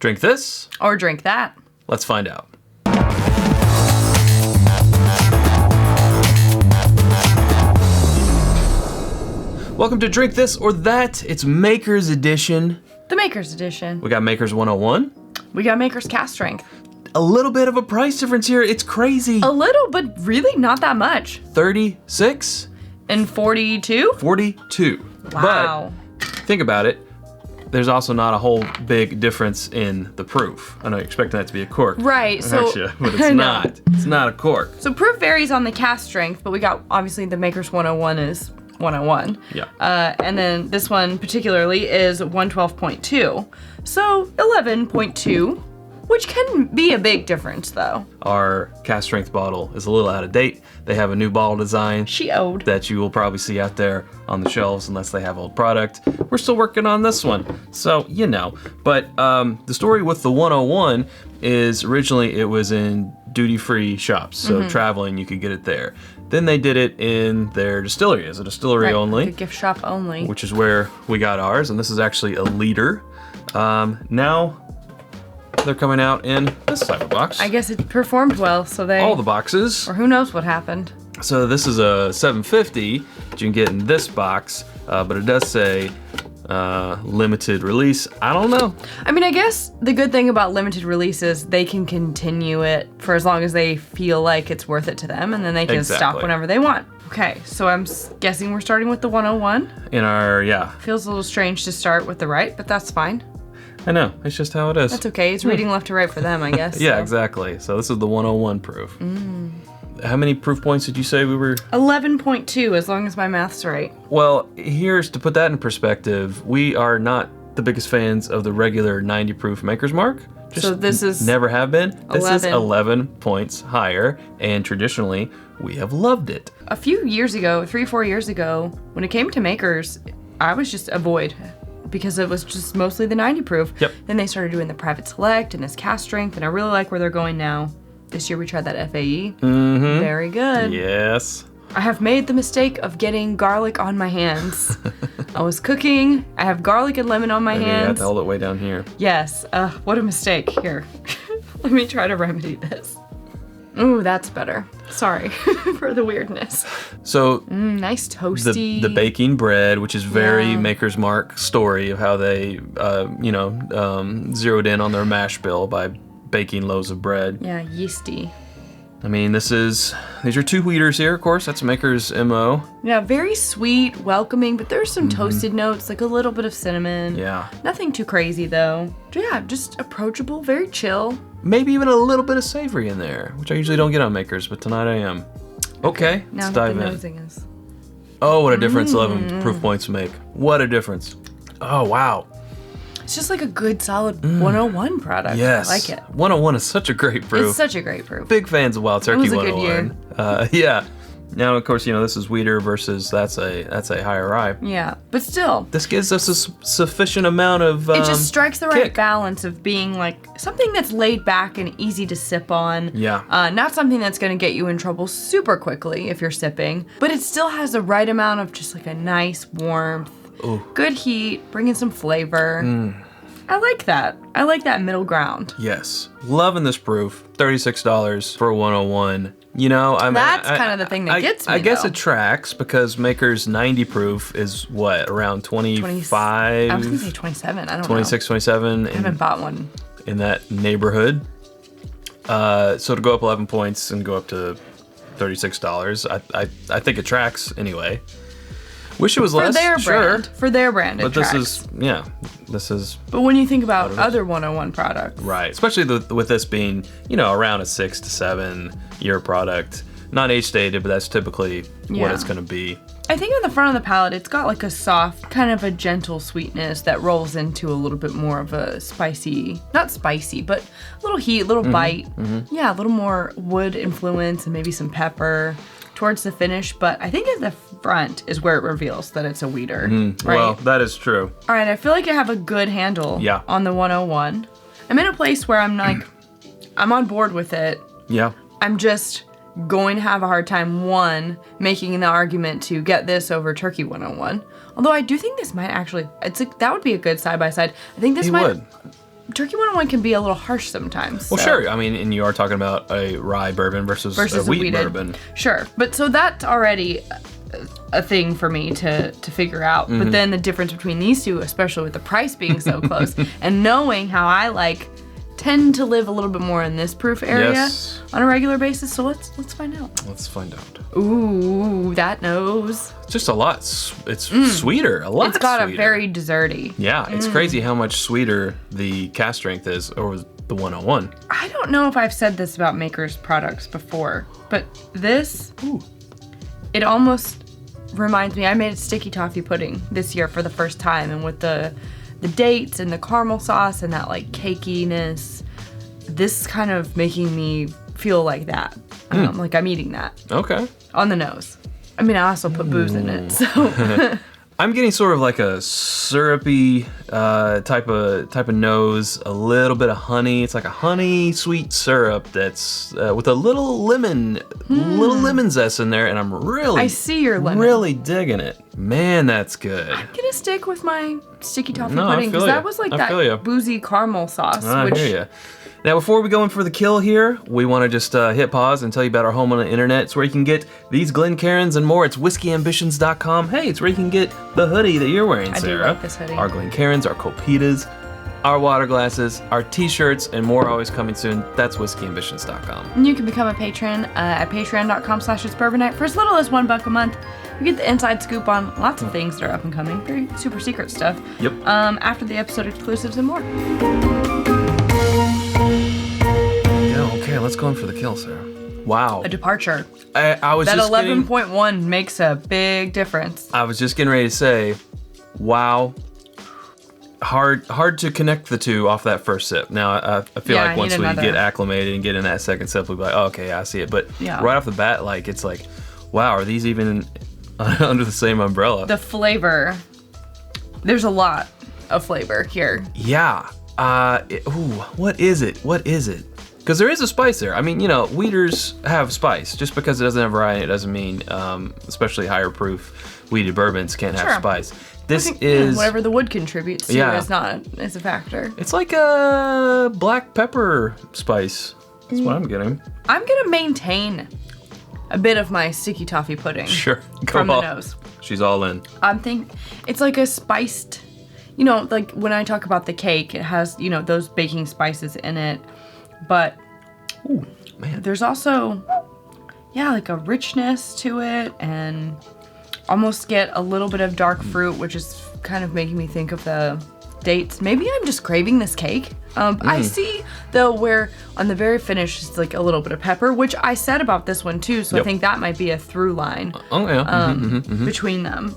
Drink this. Or drink that. Let's find out. Welcome to Drink This or That. It's Maker's Edition. The Maker's Edition. We got Maker's 101. We got Maker's Cask Strength. A little bit of a price difference here. It's crazy. A little, but really not that much. 36 and 42? 42. Wow. But think about it. There's also not a whole big difference in the proof. I know you're expecting that to be a cork. Right, so... But it's not. It's not a cork. So proof varies on the cask strength, but we got, obviously, the Maker's 101 is 101. Yeah. And then this one particularly is 112.2. So 11.2, which can be a big difference though. Our cask strength bottle is a little out of date. They have a new bottle design that you will probably see out there on the shelves unless they have old product. We're still working on this one, so you know. But the story with the 101 is originally it was in duty-free shops, so traveling you could get it there. Then they did it in their distillery as a distillery only. Like a gift shop only. Which is where we got ours, and this is actually a liter. Now they're coming out in this type of box. I guess it performed well, so they... All the boxes. Or who knows what happened. So this is a 750 that you can get in this box, but it does say limited release. I don't know. I mean, I guess the good thing about limited releases, they can continue it for as long as they feel like it's worth it to them, and then they can stop whenever they want. Okay, so I'm guessing we're starting with the 101. In our, Feels a little strange to start with the right, but that's fine. I know, it's just how it is. That's okay, it's reading left to right for them, I guess. Yeah, exactly. So this is the 101 proof. How many proof points did you say we were? 11.2, as long as my math's right. Well, here's to put that in perspective. We are not the biggest fans of the regular 90 proof Maker's Mark. So this is... Never have been. 11. This is 11 points higher, and traditionally, we have loved it. A few years ago, 3-4 years ago, when it came to Makers, I was just avoid. Because it was just mostly the 90 proof. Yep. Then they started doing the Private Select and this cask strength, and I really like where they're going now. This year we tried that FAE. Very good. Yes. I have made the mistake of getting garlic on my hands. I was cooking. I have garlic and lemon on my hands. You have to hold it way down here. Yes. What a mistake. Here. Let me try to remedy this. Ooh, that's better. Sorry for the weirdness. So nice toasty. The baking bread, which is very Maker's Mark story of how they, zeroed in on their mash bill by baking loaves of bread. Yeah, yeasty. I mean, these are 2 wheaters here, of course. That's Maker's MO. Yeah, very sweet, welcoming, but there's some toasted notes, like a little bit of cinnamon. Yeah. Nothing too crazy, though. Yeah, just approachable, very chill. Maybe even a little bit of savory in there, which I usually don't get on Makers, but tonight I am. Okay, now let's dive the in. nosing is. Oh, what a difference 11 proof points make. What a difference. Oh, wow. It's just like a good, solid 101 product. Yes. I like it. 101 is such a great proof. It's such a great proof. Big fans of Wild Turkey 101. It was a good year. Yeah. Now, of course, this is wheater versus that's a higher rye. Yeah, but still. This gives us a sufficient amount of it just strikes the right kick. balance of being like something that's laid back and easy to sip on. Yeah. Not something that's going to get you in trouble super quickly if you're sipping, but it still has the right amount of just like a nice warmth, good heat, bringing some flavor. I like that. I like that middle ground. Yes. Loving this proof. $36 for a 101. That's kind of the thing that gets me, I guess though. it tracks because Maker's 90 proof is what, around 25? I was going to say 27. I don't 26, 27. I haven't bought one. In that neighborhood. So to go up 11 points and go up to $36, I think it tracks anyway. Wish it was less. For their brand, but tracks. This is. But when you think about other 101 products, right? Especially with this being, around a 6 to 7 year product, not age stated, but that's typically what it's going to be. I think on the front of the palate, it's got like a soft, kind of a gentle sweetness that rolls into a little bit more of a spicy, not spicy, but a little heat, a little bite. Yeah, a little more wood influence and maybe some pepper towards the finish, but I think at the front is where it reveals that it's a wheater. Right? Well, that is true. All right, I feel like I have a good handle on the 101. I'm in a place where I'm like, I'm on board with it. Yeah. I'm just going to have a hard time, making the argument to get this over Turkey 101. Although I do think this might actually, that would be a good side-by-side. I think this Turkey 101 can be a little harsh sometimes. Well, sure. I mean, and you are talking about a rye bourbon versus a wheat bourbon. Sure. But so that's already a thing for me to figure out. But then the difference between these two, especially with the price being so close, and knowing how I tend to live a little bit more in this proof area on a regular basis. So let's find out. Let's find out. Ooh, that nose. Just a lot. It's sweeter. A lot. It's got sweeter. a very desserty. Yeah, it's crazy how much sweeter the cask strength is over the 101. I don't know if I've said this about Maker's products before, but this, it almost reminds me. I made a sticky toffee pudding this year for the first time, and with the dates and the caramel sauce and that cakiness, this is kind of making me feel like that. Like I'm eating that. Okay. On the nose. I mean, I also put booze in it, so. I'm getting sort of like a syrupy type of nose, a little bit of honey. It's like a honey sweet syrup that's with a little lemon zest in there, and I see your lemon. Really digging it. Man, that's good. I'm gonna stick with my sticky toffee No, pudding because that was that boozy caramel sauce. I hear you. Now, before we go in for the kill here, we want to just hit pause and tell you about our home on the internet. It's where you can get these Glencairns and more. It's whiskyambitions.com. Hey, it's where you can get the hoodie that you're wearing, Sarah. I do like this hoodie. Our Glencairns, our Copitas, our water glasses, our t-shirts, and more always coming soon. That's whiskyambitions.com. And you can become a patron at patreon.com/itsbourbonnight for as little as $1 a month. You get the inside scoop on lots of things that are up and coming, very super secret stuff. Yep. After the episode exclusives and more. Okay, let's go in for the kill, Sarah. Wow. A departure. I was that just 11.1 makes a big difference. I was just getting ready to say, wow. Hard to connect the two off that first sip. Now, I feel like once we get acclimated and get in that second sip, we'll be like, oh, okay, I see it. But right off the bat, it's like, wow, are these even under the same umbrella? The flavor. There's a lot of flavor here. Yeah. What is it? Because there is a spice there. I mean, wheaters have spice. Just because it doesn't have variety, it doesn't mean, especially higher proof wheated bourbons can't have spice. This is whatever the wood contributes to is a factor. It's like a black pepper spice. That's what I'm getting. I'm gonna maintain a bit of my sticky toffee pudding. Sure, from the nose. She's all in. I'm thinking it's like a spiced. Like when I talk about the cake, it has those baking spices in it. But there's also, like a richness to it, and almost get a little bit of dark fruit, which is kind of making me think of the dates. Maybe I'm just craving this cake. I see, though, where on the very finish is like a little bit of pepper, which I said about this one, too. So I think that might be a through line between them.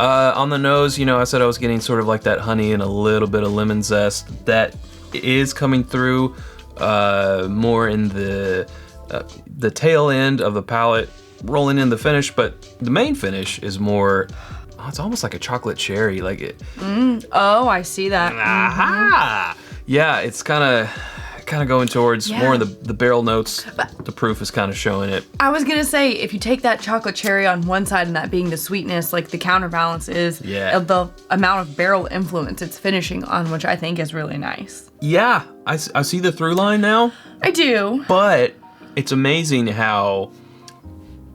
On the nose, I said I was getting sort of like that honey and a little bit of lemon zest. That is coming through more in the tail end of the palate, rolling in the finish, but the main finish is more, it's almost like a chocolate cherry, like it. Oh, I see that. Aha! Yeah, it's kind of going towards more in the barrel notes. The proof is kind of showing it. I was gonna say, if you take that chocolate cherry on one side and that being the sweetness, the counterbalance is the amount of barrel influence it's finishing on, which I think is really nice. Yeah, I see the through line now. I do. But it's amazing how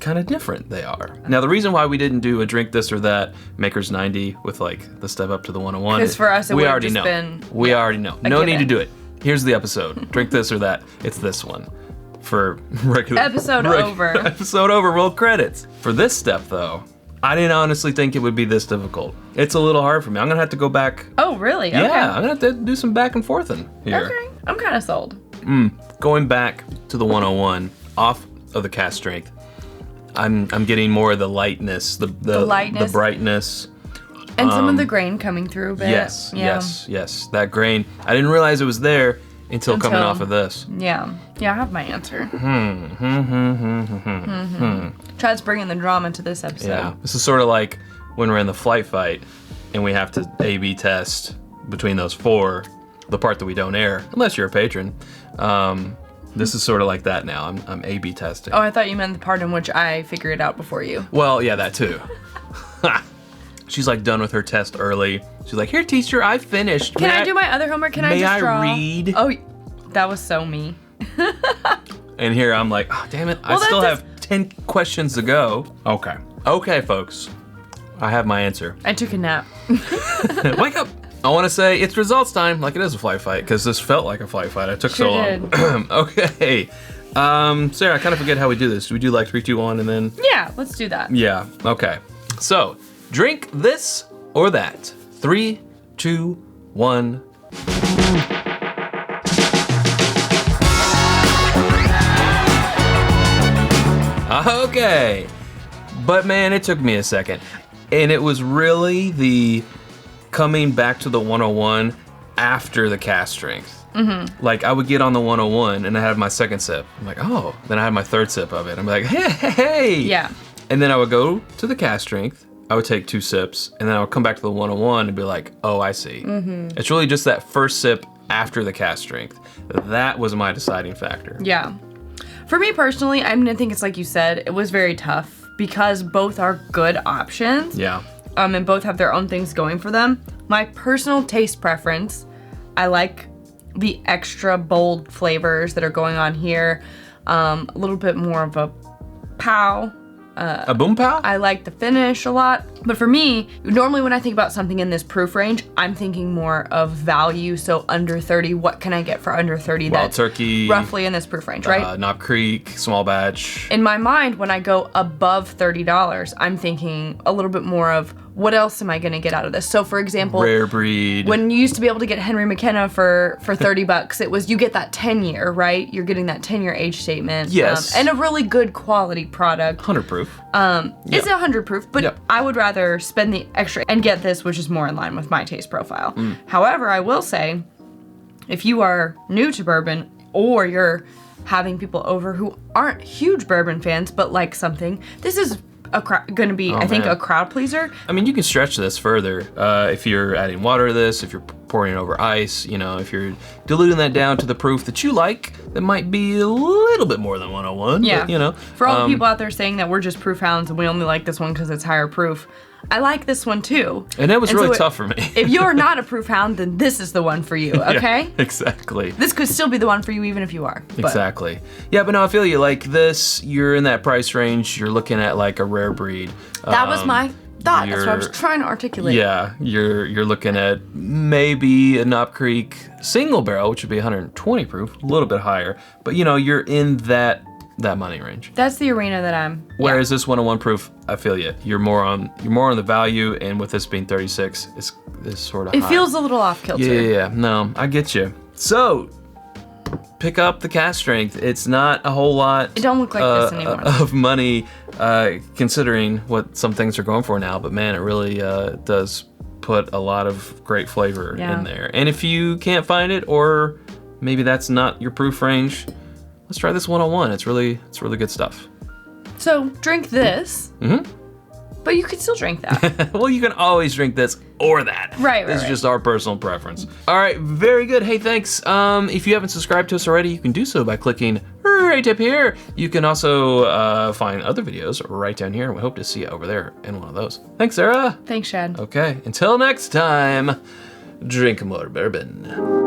kind of different they are. Now, the reason why we didn't do a drink this or that Maker's 90 with the step up to the 101 because for us it would have just know. been we already know. No need to do it. Here's the episode. Drink this or that. It's this one. For regular episode over. Episode over. Roll credits. For this step though, I didn't honestly think it would be this difficult. It's a little hard for me. I'm gonna have to go back. Oh, really? Yeah, okay. I'm gonna have to do some back and forthing here. Okay, I'm kind of sold. Going back to the 101, off of the cask strength, I'm getting more of the lightness, the lightness, the brightness. And some of the grain coming through a bit. Yes. That grain. I didn't realize it was there until coming off of this. Yeah, I have my answer. Chad's bringing the drama to this episode. Yeah, this is sort of like when we're in the flight fight and we have to A/B test between those four, the part that we don't air, unless you're a patron. This is sort of like that now. I'm A/B testing. Oh, I thought you meant the part in which I figure it out before you. Well, yeah, that too. She's like done with her test early. She's like, here, teacher, I finished. Can I do my other homework? Can I just draw? May I read? Oh, that was so me. And here I'm like, oh, damn it. I still have 10 questions to go. Okay. Okay, folks. I have my answer. I took a nap. Wake up. I want to say it's results time, like it is a flight fight, because this felt like a flight fight. It took so long. Okay. Sarah, I kind of forget how we do this. Do we do like 3, 2, 1, and then? Yeah, let's do that. Yeah. Okay. So, drink this or that. 3, 2, 1. Okay. But man, it took me a second. And it was really the coming back to the 101 after the Cask strength. Mm-hmm. Like I would get on the 101 and I had my second sip. I'm like, oh, then I had my third sip of it. I'm like, hey. Yeah. And then I would go to the Cask strength. I would take 2 sips and then I would come back to the 101 and be like, oh, I see. Mm-hmm. It's really just that first sip after the Cask strength. That was my deciding factor. Yeah. For me personally, I mean, I think it's like you said, it was very tough because both are good options. Yeah. And both have their own things going for them. My personal taste preference, I like the extra bold flavors that are going on here. A little bit more of a pow. A boom pow? I like the finish a lot. But for me, normally when I think about something in this proof range, I'm thinking more of value. So under 30, what can I get for under 30? Wild that's turkey. roughly in this proof range, right? Knob Creek, small batch. In my mind, when I go above $30, I'm thinking a little bit more of what else am I going to get out of this? So for example, rare breed. When you used to be able to get Henry McKenna for $30, it was you get that 10-year, right? You're getting that 10-year age statement. Yes. And a really good quality product. 100 proof. It's 100 proof, but Yep. I would rather spend the extra and get this, which is more in line with my taste profile. However, I will say, if you are new to bourbon or you're having people over who aren't huge bourbon fans but like something, this is going to be, I think, a crowd pleaser. I mean, you can stretch this further if you're adding water to this, if you're pouring it over ice, you know, if you're diluting that down to the proof that you like, that might be a little bit more than 101. Yeah. But, you know. For all the people out there saying that we're just proof hounds and we only like this one because it's higher proof, I like this one too. And it was really tough for me. If you're not a proof hound, then this is the one for you, okay? Yeah, exactly. This could still be the one for you even if you are. Exactly. Yeah, but no, I feel you. Like this, you're in that price range. You're looking at like a rare breed. That was my thought. That's what I was trying to articulate. Yeah, you're looking at maybe a Knob Creek single barrel, which would be 120 proof, a little bit higher. But you know, you're in that money range. That's the arena that I'm. Whereas this 101 proof, I feel you. You're more on the value, and with this being 36, it's sort of. It feels a little off kilter. Yeah. No, I get you. So, pick up the Cask strength. It's not a whole lot. It don't look like this anymore. Of money, considering what some things are going for now. But man, it really does put a lot of great flavor in there. And if you can't find it, or maybe that's not your proof range, let's try this 101. It's really good stuff. So drink this. Mm-hmm. But you could still drink that. Well, you can always drink this or that. Right. This is just our personal preference. All right, very good. Hey, thanks. If you haven't subscribed to us already, you can do so by clicking right up here. You can also find other videos right down here, and we hope to see you over there in one of those. Thanks, Sarah. Thanks, Shad. Okay, until next time, drink more bourbon.